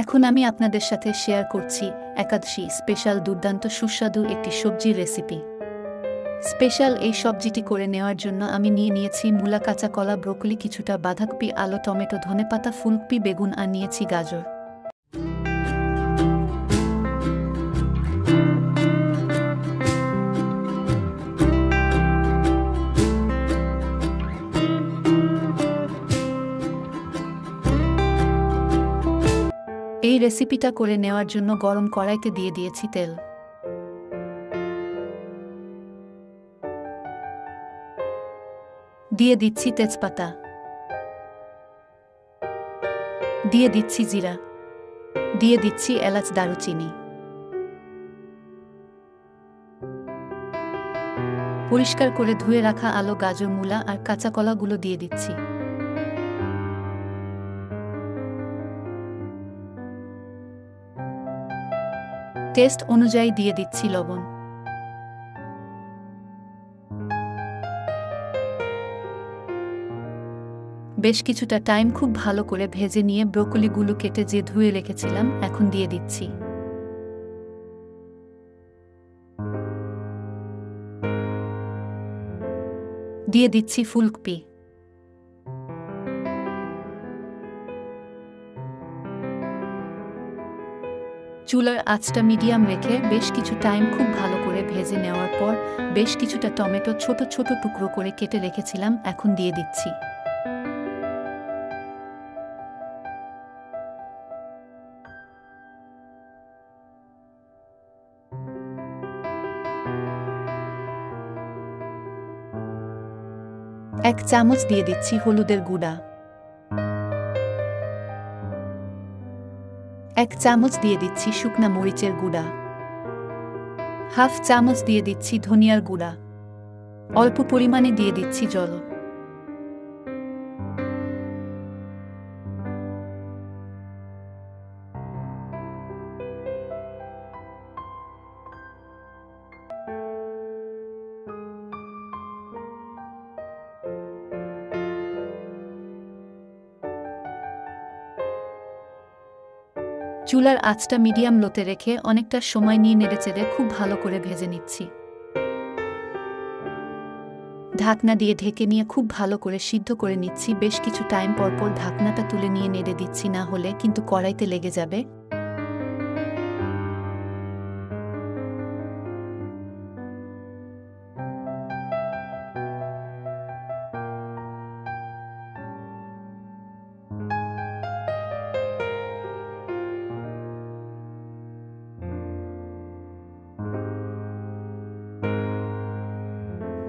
এখন আমি আপনাদের সাথে শেয়ার করছি একাদশী স্পেশাল দুর্দান্ত সুস্বাদু একটি সবজির রেসিপি। স্পেশাল এই সবজিটি করে নেওয়ার জন্য আমি নিয়েছি মূলা, কাঁচা কলা, ব্রোকলি, কিছুটা বাঁধাকপি, আলু, টমেটো, ধনেপাতা, ফুলকপি, বেগুন আর নিয়েছি গাজর। এই রেসিপিটা করে নেওয়ার জন্য গরম কড়াইতে দিয়ে দিয়েছি তেল। দিয়ে দিচ্ছি তেজপাতা, দিয়ে দিচ্ছি জিরা, দিয়ে দিচ্ছি এলাচ, দারুচিনি। পরিষ্কার করে ধুয়ে রাখা আলু, গাজর, মূলা আর কাঁচা কলাগুলো দিয়ে দিচ্ছি। টেস্ট অনুযায়ী দিয়ে দিচ্ছি লবণ। বেশ কিছুটা টাইম খুব ভালো করে ভেজে নিয়ে ব্রোকলিগুলো কেটে যে ধুয়ে রেখেছিলাম এখন দিয়ে দিচ্ছি। দিয়ে দিচ্ছি ফুলকপি। চুলার আঁচটা মিডিয়াম রেখে বেশ কিছু টাইম খুব ভালো করে ভেজে নেওয়ার পর বেশ কিছুটা টমেটো ছোট ছোট টুকরো করে কেটে রেখেছিলাম এখন দিয়ে দিচ্ছি। এক চামচ দিয়ে দিচ্ছি হলুদের গুঁড়া। এক চামচ দিয়ে দিচ্ছি শুকনা মরিচের গুঁড়া। হাফ চামচ দিয়ে দিচ্ছি ধনিয়ার গুঁড়া। অল্প পরিমাণে দিয়ে দিচ্ছি জল। চুলার আঁচটা মিডিয়াম লোতে রেখে অনেকটা সময় নিয়ে নেড়েচেড়ে খুব ভালো করে ভেজে নিচ্ছি। ঢাকনা দিয়ে ঢেকে নিয়ে খুব ভালো করে সিদ্ধ করে নিচ্ছি। বেশ কিছু টাইম পরপর ঢাকনাটা তুলে নিয়ে নেড়ে দিচ্ছি, না হলে কিন্তু কড়াইতে লেগে যাবে।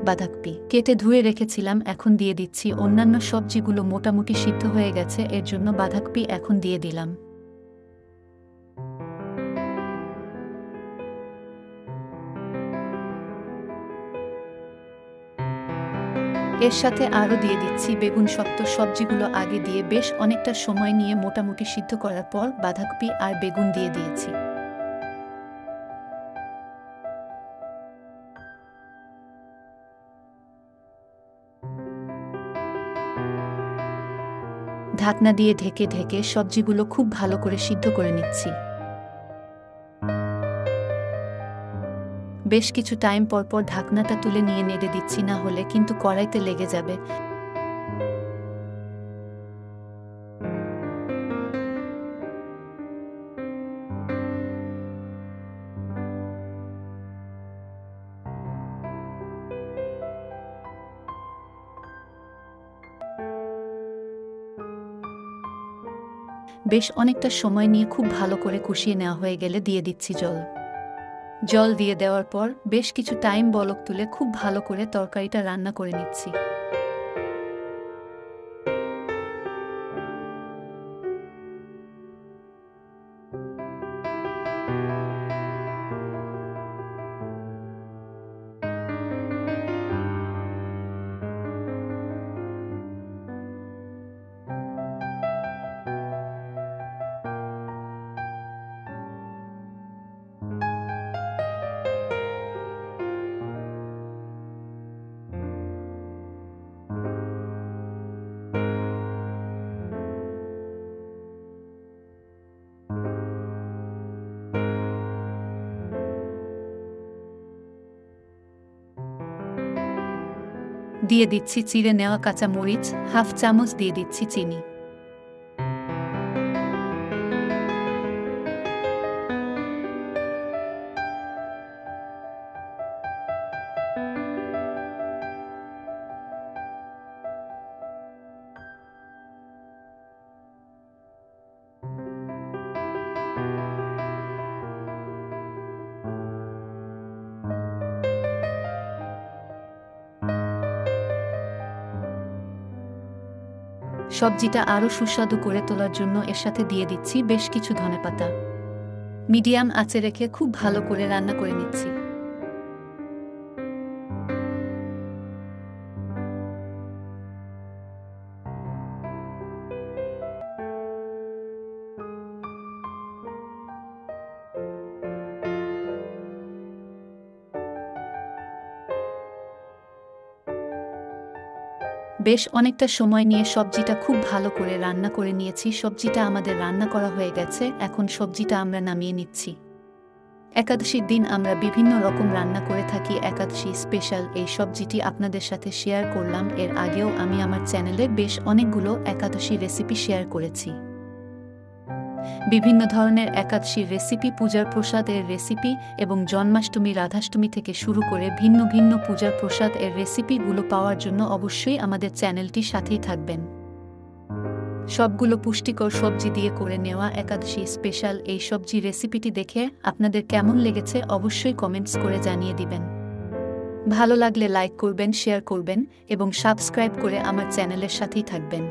বাঁধাকপি কেটে ধুয়ে রেখেছিলাম এখন দিয়ে দিচ্ছি। অন্যান্য সবজিগুলো মোটামুটি সিদ্ধ হয়ে গেছে, এর জন্য বাঁধাকপি এখন দিয়ে দিলাম। এর সাথে আরও দিয়ে দিচ্ছি বেগুন। শক্ত সবজিগুলো আগে দিয়ে বেশ অনেকটা সময় নিয়ে মোটামুটি সিদ্ধ করার পর বাঁধাকপি আর বেগুন দিয়ে দিয়েছি। ঢাকনা দিয়ে ঢেকে ঢেকে সবজিগুলো খুব ভালো করে সিদ্ধ করে নিচ্ছি। বেশ কিছু টাইম পরপর ঢাকনাটা তুলে নিয়ে নেড়ে দিচ্ছি, না হলে কিন্তু কড়াইতে লেগে যাবে। বেশ অনেকটা সময় নিয়ে খুব ভালো করে কষিয়ে নেওয়া হয়ে গেলে দিয়ে দিচ্ছি জল। জল দিয়ে দেওয়ার পর বেশ কিছু টাইম বলক তুলে খুব ভালো করে তরকারিটা রান্না করে নিচ্ছি। দিয়ে দিচ্ছি চিড়ে নেওয়া কাঁচা মরিচ, হাফ চামচ দিয়ে দিচ্ছি চিনি। সবজিটা আরও সুস্বাদু করে তোলার জন্য এর সাথে দিয়ে দিচ্ছি বেশ কিছু ধনেপাতা। মিডিয়াম আঁচে রেখে খুব ভালো করে রান্না করে নিচ্ছি। বেশ অনেকটা সময় নিয়ে সবজিটা খুব ভালো করে রান্না করে নিয়েছি। সবজিটা আমাদের রান্না করা হয়ে গেছে। এখন সবজিটা আমরা নামিয়ে নিচ্ছি। একাদশীর দিন আমরা বিভিন্ন রকম রান্না করে থাকি। একাদশী স্পেশাল এই সবজিটি আপনাদের সাথে শেয়ার করলাম। এর আগেও আমি আমার চ্যানেলে বেশ অনেকগুলো একাদশী রেসিপি শেয়ার করেছি। বিভিন্ন ধরনের একাদশীর রেসিপি, পূজার প্রসাদের রেসিপি এবং জন্মাষ্টমী, রাধাষ্টমী থেকে শুরু করে ভিন্ন ভিন্ন পূজার প্রসাদ এর রেসিপিগুলো পাওয়ার জন্য অবশ্যই আমাদের চ্যানেলটির সাথেই থাকবেন। সবগুলো পুষ্টিকর সবজি দিয়ে করে নেওয়া একাদশী স্পেশাল এই সবজি রেসিপিটি দেখে আপনাদের কেমন লেগেছে অবশ্যই কমেন্টস করে জানিয়ে দিবেন। ভালো লাগলে লাইক করবেন, শেয়ার করবেন এবং সাবস্ক্রাইব করে আমার চ্যানেলের সাথেই থাকবেন।